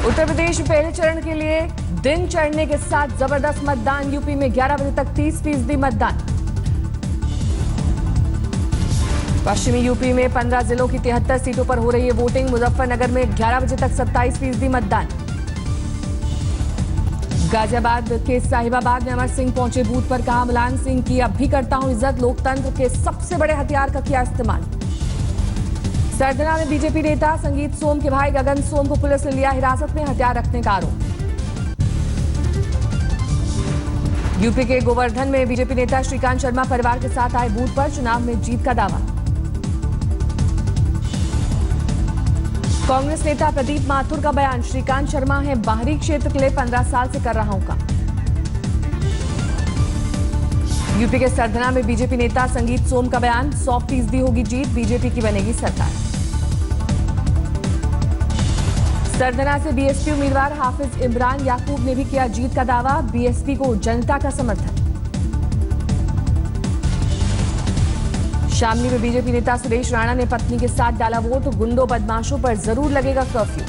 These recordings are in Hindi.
उत्तर प्रदेश में पहले चरण के लिए दिन चढ़ने के साथ जबरदस्त मतदान। यूपी में 11 बजे तक 30% मतदान। पश्चिमी यूपी में 15 जिलों की 73 सीटों पर हो रही है वोटिंग। मुजफ्फरनगर में 11 बजे तक 27% मतदान। गाजियाबाद के साहिबाबाद में अमर सिंह पहुंचे बूथ पर, कहा मुलायम सिंह की अब भी करता हूं इज्जत, लोकतंत्र के सबसे बड़े हथियार का किया इस्तेमाल। सरधना में बीजेपी नेता संगीत सोम के भाई गगन सोम को पुलिस ने लिया हिरासत में, हथियार रखने का आरोप। यूपी के गोवर्धन में बीजेपी नेता श्रीकांत शर्मा परिवार के साथ आए बूथ पर, चुनाव में जीत का दावा। कांग्रेस नेता प्रदीप माथुर का बयान, श्रीकांत शर्मा है बाहरी क्षेत्र के लिए 15 साल से कर रहा हूं काम। यूपी के सरधना में बीजेपी नेता संगीत सोम का बयान, 100% होगी जीत, बीजेपी की बनेगी सरकार। सरधना से बीएसपी उम्मीदवार हाफिज इमरान याकूब ने भी किया जीत का दावा, बीएसपी को जनता का समर्थन। शामली में बीजेपी नेता सुरेश राणा ने पत्नी के साथ डाला वोट, गुंडों बदमाशों पर जरूर लगेगा कर्फ्यू।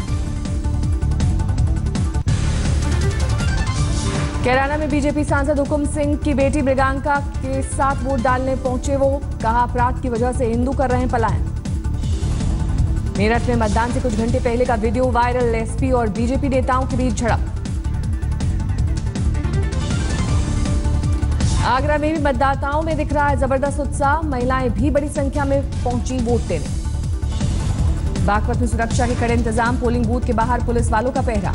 कैराना में बीजेपी सांसद हुकुम सिंह की बेटी मृगांका के साथ वोट डालने पहुंचे वो, कहा अपराध की वजह से हिंदू कर रहे हैं पलायन। मेरठ में मतदान से कुछ घंटे पहले का वीडियो वायरल, एसपी और बीजेपी नेताओं के बीच झड़प। आगरा में भी मतदाताओं में दिख रहा है जबरदस्त उत्साह, महिलाएं भी बड़ी संख्या में पहुंची वोट देने। बागपत में सुरक्षा के कड़े इंतजाम, पोलिंग बूथ के बाहर पुलिस वालों का पहरा।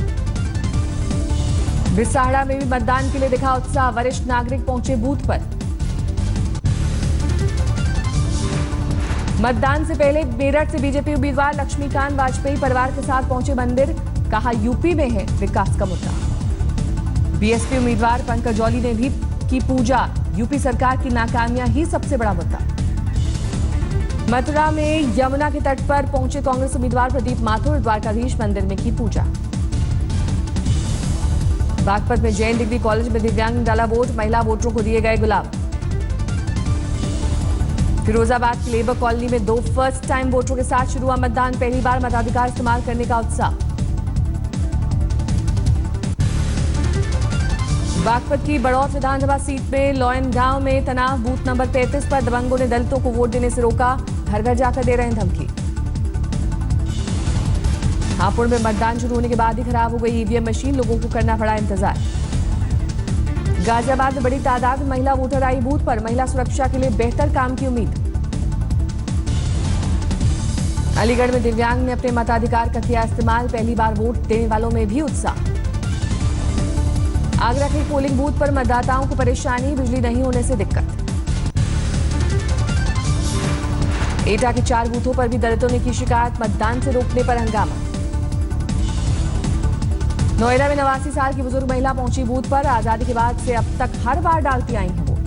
बिसाहड़ा में भी मतदान के लिए दिखा उत्साह, वरिष्ठ नागरिक पहुंचे बूथ पर। मतदान से पहले मेरठ से बीजेपी उम्मीदवार लक्ष्मीकांत वाजपेयी परिवार के साथ पहुंचे मंदिर, कहा यूपी में है विकास का मुद्दा। बीएसपी उम्मीदवार पंकज जौली ने भी की पूजा, यूपी सरकार की नाकामियां ही सबसे बड़ा मुद्दा। मथुरा में यमुना के तट पर पहुंचे कांग्रेस उम्मीदवार प्रदीप माथुर, द्वारकाधीश मंदिर में की पूजा। बागपत में जैन डिग्री कॉलेज में दिव्यांग ने डाला वोट, महिला वोटरों को दिए गए गुलाब। फिरोजाबाद की लेबर कॉलोनी में 2 फर्स्ट टाइम वोटरों के साथ शुरू हुआ मतदान, पहली बार मताधिकार इस्तेमाल करने का उत्साह। बागपत की बड़ौत विधानसभा सीट में लॉयन गांव में तनाव, बूथ नंबर 33 पर दबंगों ने दलितों को वोट देने से रोका, घर घर जाकर दे रहे हैं धमकी। हापुड़ में मतदान शुरू होने के बाद ही खराब हो गई ईवीएम मशीन, लोगों को करना पड़ा इंतजार। गाजियाबाद में बड़ी तादाद में महिला वोटर आई बूथ पर, महिला सुरक्षा के लिए बेहतर काम की उम्मीद। अलीगढ़ में दिव्यांग ने अपने मताधिकार का किया इस्तेमाल, पहली बार वोट देने वालों में भी उत्साह। आगरा के पोलिंग बूथ पर मतदाताओं को परेशानी, बिजली नहीं होने से दिक्कत। एटा के 4 बूथों पर भी दलितों ने की शिकायत, मतदान से रोकने पर हंगामा। नोएडा में 89 साल की बुजुर्ग महिला पहुंची बूथ पर, आजादी के बाद से अब तक हर बार डालती आई हैं वोट।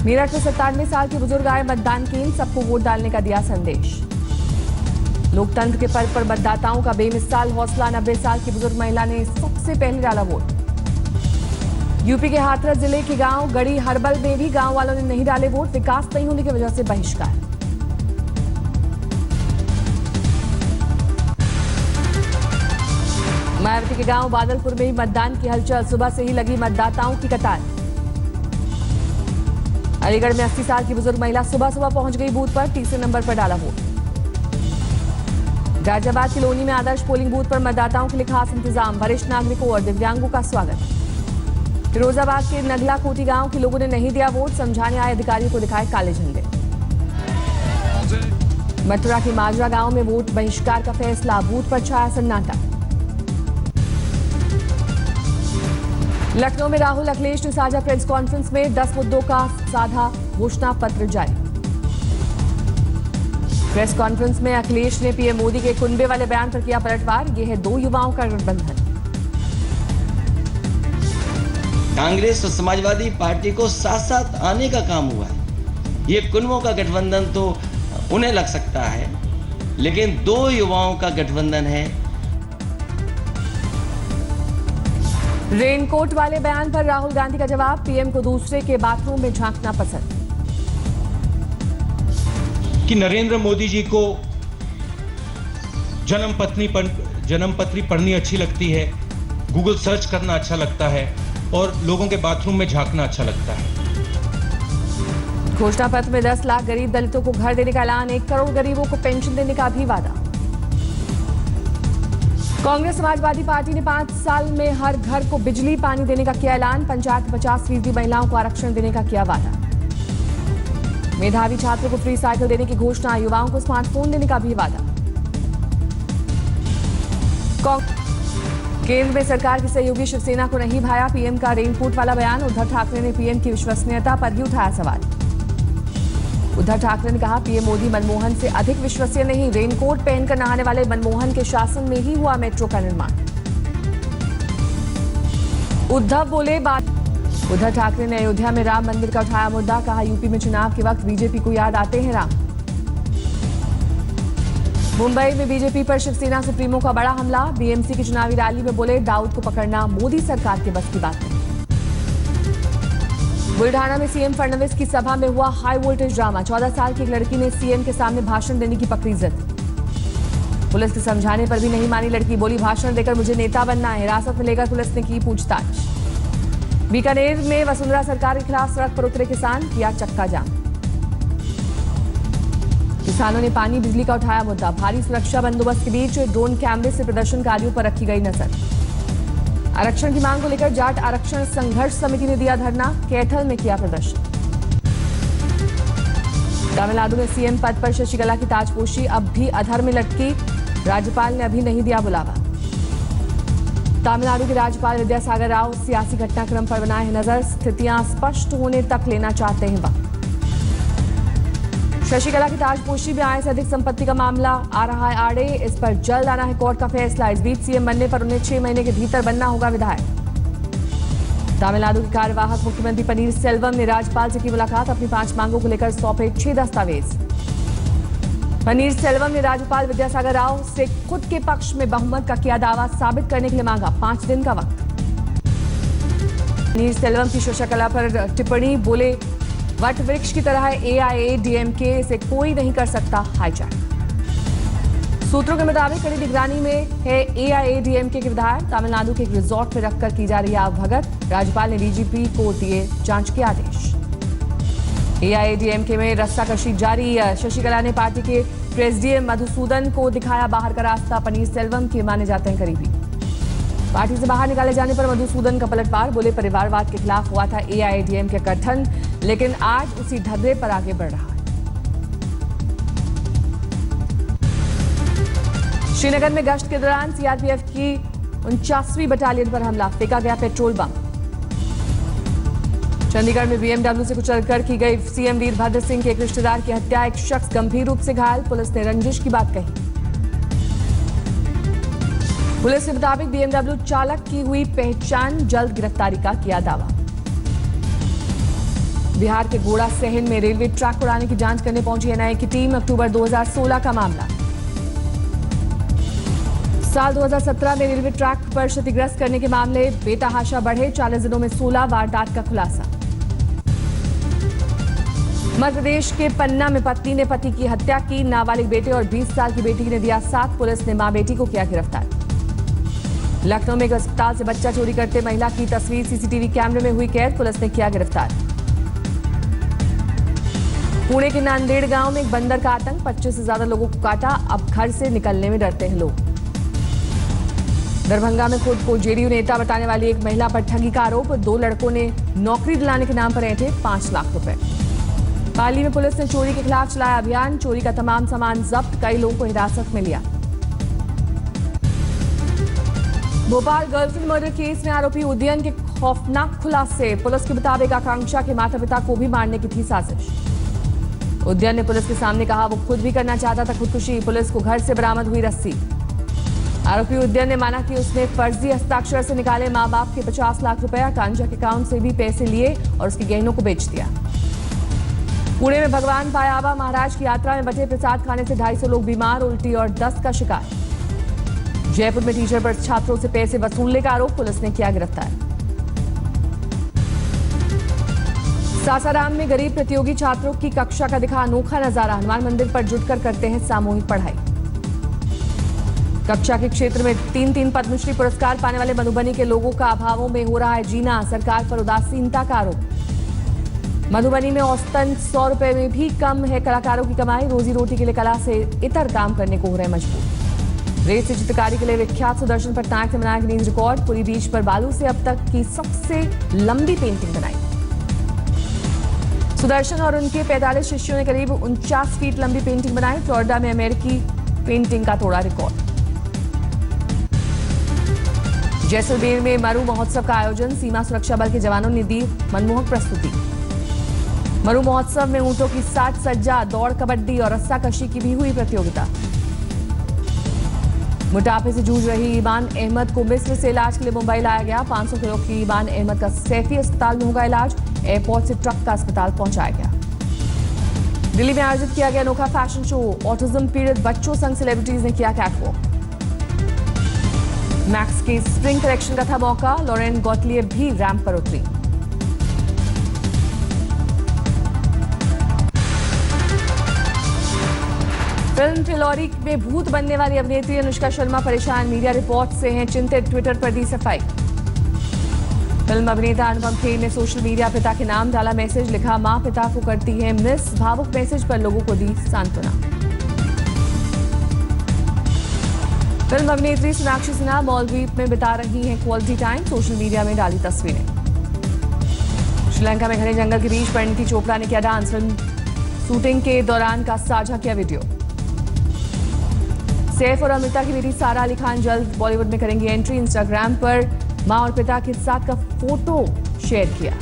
मेरठ में 97 साल के बुजुर्ग आए मतदान केंद्र, सबको वोट डालने का दिया संदेश। लोकतंत्र के पर्व पर मतदाताओं का बेमिसाल हौसला, 90 साल की बुजुर्ग महिला ने सबसे पहले डाला वोट। यूपी के हाथरस जिले के गांव गड़ी हरबल में भी गांव वालों ने नहीं डाले वोट, विकास नहीं होने की वजह से बहिष्कार। मायावती के गांव बादलपुर में भी मतदान की हलचल, सुबह से ही लगी मतदाताओं की कतार। अलीगढ़ में 80 साल की बुजुर्ग महिला सुबह सुबह पहुंच गई बूथ पर, तीसरे नंबर पर डाला वोट। गाजियाबाद की लोनी में आदर्श पोलिंग बूथ पर मतदाताओं के लिए खास इंतजाम, वरिष्ठ नागरिकों और दिव्यांगों का स्वागत। फिरोजाबाद के नगला कोटी गांव के लोगों ने नहीं दिया वोट, समझाने आए अधिकारियों को दिखाए काले झंडे। मथुरा के माजरा गांव में वोट बहिष्कार का फैसला, बूथ पर छाया सन्नाटा। लखनऊ में राहुल अखिलेश ने साझा प्रेस कॉन्फ्रेंस में 10 मुद्दों का साधा घोषणा पत्र जारी। प्रेस कॉन्फ्रेंस में अखिलेश ने पीएम मोदी के कुनबे वाले बयान पर किया पलटवार, यह है 2 युवाओं का गठबंधन। कांग्रेस और समाजवादी पार्टी को साथ साथ आने का काम हुआ है। ये कुनबों का गठबंधन तो उन्हें लग सकता है, लेकिन 2 युवाओं का गठबंधन है। रेनकोट वाले बयान पर राहुल गांधी का जवाब, पीएम को दूसरे के बाथरूम में झांकना पसंद। कि नरेंद्र मोदी जी को जन्मपत्री पढ़नी अच्छी लगती है, गूगल सर्च करना अच्छा लगता है और लोगों के बाथरूम में झांकना अच्छा लगता है। घोषणा पत्र में 10 लाख गरीब दलितों को घर देने का ऐलान, 1 करोड़ गरीबों को पेंशन देने का भी वादा। कांग्रेस समाजवादी पार्टी ने 5 साल में हर घर को बिजली पानी देने का किया ऐलान, पंचायत में 50% महिलाओं को आरक्षण देने का किया वादा। मेधावी छात्रों को फ्री साइकिल देने की घोषणा, युवाओं को स्मार्टफोन देने का भी वादा। केंद्र में सरकार की सहयोगी शिवसेना को नहीं भाया पीएम का रेनकोट वाला बयान, उद्धव ठाकरे ने पीएम की विश्वसनीयता पर ही उठाया सवाल। उद्धव ठाकरे ने कहा पीएम मोदी मनमोहन से अधिक विश्वसनीय नहीं, रेनकोट पहनकर नहाने वाले मनमोहन के शासन में ही हुआ मेट्रो का निर्माण। उद्धव बोले बात। उद्धव ठाकरे ने अयोध्या में राम मंदिर का उठाया मुद्दा, कहा यूपी में चुनाव के वक्त बीजेपी को याद आते हैं राम। मुंबई में बीजेपी पर शिवसेना सुप्रीमो का बड़ा हमला, बीएमसी की चुनावी रैली में बोले दाऊद को पकड़ना मोदी सरकार के बस की बात नहीं। बुल्ढाना में सीएम फडणवीस की सभा में हुआ हाई वोल्टेज ड्रामा, 14 साल की एक लड़की ने सीएम के सामने भाषण देने की पकड़ी जिद। पुलिस के समझाने पर भी नहीं मानी लड़की, बोली भाषण देकर मुझे नेता बनना है। हिरासत में लेकर पुलिस ने की पूछताछ। बीकानेर में वसुंधरा सरकार के खिलाफ सड़क पर उतरे किसान, किया चक्का जाम। किसानों ने पानी बिजली का उठाया मुद्दा, भारी सुरक्षा बंदोबस्त के बीच ड्रोन कैमरे से प्रदर्शनकारियों पर रखी गई नजर। आरक्षण की मांग को लेकर जाट आरक्षण संघर्ष समिति ने दिया धरना, कैथल में किया प्रदर्शन। तमिलनाडु में सीएम पद पर शशिकला की ताजपोशी अब भी अधर में लटकी, राज्यपाल ने अभी नहीं दिया बुलावा। तमिलनाडु के राज्यपाल विद्यासागर राव सियासी घटनाक्रम पर बनाए हैं नजर, स्थितियां स्पष्ट होने तक लेना चाहते हैं वक्त। शशिकला की ताजपोशी में आय से अधिक संपत्ति का मामला आ रहा है आड़े, इस पर जल्द आना है कोर्ट का फैसला। इस बीच सीएम बनने पर उन्हें 6 महीने के भीतर बनना होगा विधायक। तमिलनाडु के कार्यवाहक मुख्यमंत्री पनीर सेल्वम ने राज्यपाल से की मुलाकात, अपनी 5 मांगों को लेकर सौंपे 6 दस्तावेज। पनीर सेल्वम ने राज्यपाल विद्यासागर राव से खुद के पक्ष में बहुमत का किया दावा साबित करने के लिए मांगा 5 दिन का वक्त। पनीर सेल्वम की शशिकला पर टिप्पणी, बोले वट वृक्ष की तरह एआईएडीएमके इसे कोई नहीं कर सकता हाईजैक। सूत्रों के मुताबिक कड़ी निगरानी में है एआईएडीएमके के विधायक, तमिलनाडु के एक रिजॉर्ट में रखकर की जा रही आवभगत। राज्यपाल ने डीजीपी को दिए जांच के आदेश। एआईएडीएमके में रस्साकशी जारी, शशिकला ने पार्टी के प्रेसिडियम मधुसूदन को दिखाया बाहर का रास्ता, पनीर सेल्वम के माने जाते हैं करीबी। पार्टी से बाहर निकाले जाने पर मधुसूदन का पलटवार, बोले परिवारवाद के खिलाफ हुआ था एआईएडीएमके का गठन, लेकिन आज उसी ढर्रे पर आगे बढ़ रहा है। श्रीनगर में गश्त के दौरान सीआरपीएफ की 49वीं बटालियन पर हमला, फेंका गया पेट्रोल बम। चंडीगढ़ में बीएमडब्ल्यू से कुचलकर की गई सीएम वीरभद्र सिंह के एक रिश्तेदार की हत्या, एक शख्स गंभीर रूप से घायल, पुलिस ने रंजिश की बात कही। पुलिस के मुताबिक बीएमडब्ल्यू चालक की हुई पहचान, जल्द गिरफ्तारी का किया दावा। बिहार के गोड़ा सहन में रेलवे ट्रैक उड़ाने की जांच करने पहुंची एनआईए की टीम, अक्टूबर 2016 का मामला। साल 2017 में रेलवे ट्रैक पर क्षतिग्रस्त करने के मामले बेतहाशा बढ़े, 40 दिनों में 16 वारदात का खुलासा। मध्य प्रदेश के पन्ना में पत्नी ने पति की हत्या की, नाबालिग बेटे और 20 साल की बेटी ने दिया साथ, पुलिस ने मां बेटी को किया गिरफ्तार। लखनऊ में एक अस्पताल से बच्चा चोरी करते महिला की तस्वीर सीसीटीवी कैमरे में हुई कैद, पुलिस ने किया गिरफ्तार। पुणे के नांदेड़ गांव में एक बंदर का आतंक, 25 से ज्यादा लोगों को काटा, अब घर से निकलने में डरते हैं लोग। दरभंगा में खुद को जेडीयू नेता बताने वाली एक महिला पर ठगी का आरोप, 2 लड़कों ने नौकरी दिलाने के नाम पर ऐंठे 5 लाख रुपए। पाली में पुलिस ने चोरी के खिलाफ चलाया अभियान, चोरी का तमाम सामान जब्त, कई लोगों को हिरासत में लिया। भोपाल गर्लफ्रेंड मर्डर केस में आरोपी उदयन के खौफनाक खुलासे, पुलिस के मुताबिक आकांक्षा के माता पिता को भी मारने की थी साजिश। उदयन ने पुलिस के सामने कहा वो खुद भी करना चाहता था खुदकुशी, पुलिस को घर से बरामद हुई रस्सी। आरोपी उदयन ने माना कि उसने फर्जी हस्ताक्षर से निकाले मां बाप के 50 लाख रुपए, आकांक्षा के अकाउंट से भी पैसे लिए और उसके गहनों को बेच दिया। पुणे में भगवान पायाबा महाराज की यात्रा में बटे प्रसाद खाने से 250 लोग बीमार, उल्टी और दस्त का शिकार। जयपुर में टीचर पर छात्रों से पैसे वसूलने का आरोप, पुलिस ने किया गिरफ्तार। सासाराम में गरीब प्रतियोगी छात्रों की कक्षा का दिखा अनोखा नजारा, हनुमान मंदिर पर जुटकर करते हैं सामूहिक पढ़ाई। कक्षा के क्षेत्र में 3 पद्मश्री पुरस्कार पाने वाले मधुबनी के लोगों का अभावों में हो रहा है जीना, सरकार पर उदासीनता का आरोप। मधुबनी में औसतन 100 रुपए में भी कम है कलाकारों की कमाई, रोजी रोटी के लिए कला से इतर काम करने को हो रहे मजबूर। रेत से चित्रकारी के लिए विख्यात सुदर्शन पटनायक ने बनाया गिनीज रिकॉर्ड, पूरी बीच पर बालू से अब तक की सबसे लंबी पेंटिंग बनाई। सुदर्शन और उनके 45 शिष्यों ने करीब 49 फीट लंबी पेंटिंग बनाई, फ्लोरिडा में अमेरिकी पेंटिंग का तोड़ा रिकॉर्ड। जैसलमेर में मरु महोत्सव का आयोजन, सीमा सुरक्षा बल के जवानों ने दी मनमोहक प्रस्तुति। मरु महोत्सव में ऊंटों की 60 सज्जा, दौड़, कबड्डी और रस्साकशी की भी हुई प्रतियोगिता। मोटापे से जूझ रही ईमान अहमद को मिस्र से इलाज के लिए मुंबई लाया गया। 500 किलो की ईमान अहमद का सैफी अस्पताल में होगा इलाज, एयरपोर्ट से ट्रक का अस्पताल पहुंचाया गया। दिल्ली में आयोजित किया गया अनोखा फैशन शो, ऑटिज्म पीड़ित बच्चों संग सेलिब्रिटीज ने किया कैटवॉक। मैक्स के स्प्रिंग कलेक्शन का था मौका, लॉरेन गॉटलिए भी रैंप पर उतरी। फिल्म फिलौरी में भूत बनने वाली अभिनेत्री अनुष्का शर्मा परेशान, मीडिया रिपोर्ट से हैं चिंतित, ट्विटर पर दी सफाई। फिल्म अभिनेता अनुपम खेर ने सोशल मीडिया पिता के नाम डाला मैसेज, लिखा मां पिता को करती है मिस, भावुक मैसेज पर लोगों को दी सांत्वना। फिल्म अभिनेत्री सोनाक्षी सिन्हा मालदीव में बिता रही हैं क्वालिटी टाइम, सोशल मीडिया में डाली तस्वीरें। श्रीलंका में घने जंगल के बीच परिणीति चोपड़ा ने किया डांस, फिल्म शूटिंग के दौरान का साझा किया वीडियो। सैफ और अमृता की बेटी सारा अली खान जल्द बॉलीवुड में करेंगी एंट्री, इंस्टाग्राम पर मां और पिता के साथ का फोटो शेयर किया।